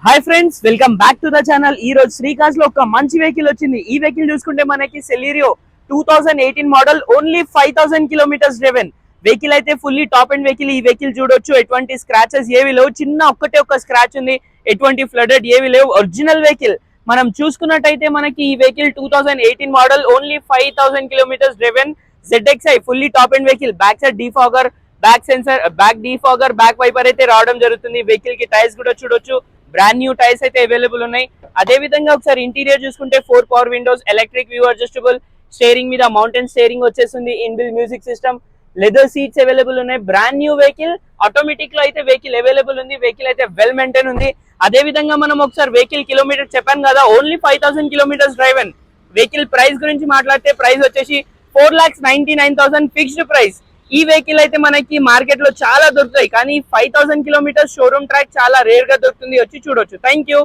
Hi friends, welcome back to the channel. ఈ రోజు శ్రీకాజ్ లో ఒక మంచి వెహికల్ వచ్చింది. ఈ వెహికల్ చూసుకుంటే మనకి Celerio 2018 model, only 5000 kilometres driven vehicle అయితే ఫుల్లీ టాప్ అండ్ వెహికల్. ఈ వెహికల్ చూడొచ్చు, ఎటువంటి స్క్రాచెస్ ఏవి లేవు, చిన్న ఒక్క స్క్రాచ్ ఉంది, ఎటువంటి ఫ్లడెడ్ ఏవి లేవు, ఒరిజినల్ వెహికల్. మనం చూసుకున్నట్టయితే మనకి ఈ vehicle 2018 model, only 5000 kilometres driven, ZXi fully top and vehicle. Back side defogger, back sensor, back defogger, back wiper అయితే రావడం జరుగుతుంది. వెహికల్ కి టైర్స్ కూడా చూడొచ్చు, బ్రాండ్ న్యూ టైర్స్ అయితే అవైలబుల్ ఉన్నాయి. అదే విధంగా ఒకసారి ఇంటీరియర్ చూసుకుంటే 4 power windows, electric view adjustable steering మీద మౌంటైన్ స్టీరింగ్ వచ్చేస్తుంది, inbuilt music system, leather seats available ఉన్నాయి. బ్రాండ్ న్యూ వెహికల్, ఆటోమేటిక్ లో అయితే వెహికల్ అవైలబుల్ ఉంది. వెహికల్ అయితే వెల్ మెయింటైన్ ఉంది. అదే విధంగా మనం ఒకసారి వెహికల్ కిలోమీటర్ చెప్పాను కదా, only 5000 kilometres driven. Vehicle price గురించి మాట్లాడితే ప్రైస్ వచ్చేసి 4,99,000 ఫిక్స్డ్ ప్రైస్. ఈ వెహికల్ అయితే మనకి మార్కెట్ లో చాలా దొరుకుతాయి, కానీ 5000 కిలోమీటర్స్ షోరూమ్ ట్రాక్ చాలా రేర్ గా దొరుకుతుంది. వచ్చి చూడొచ్చు. Thank you.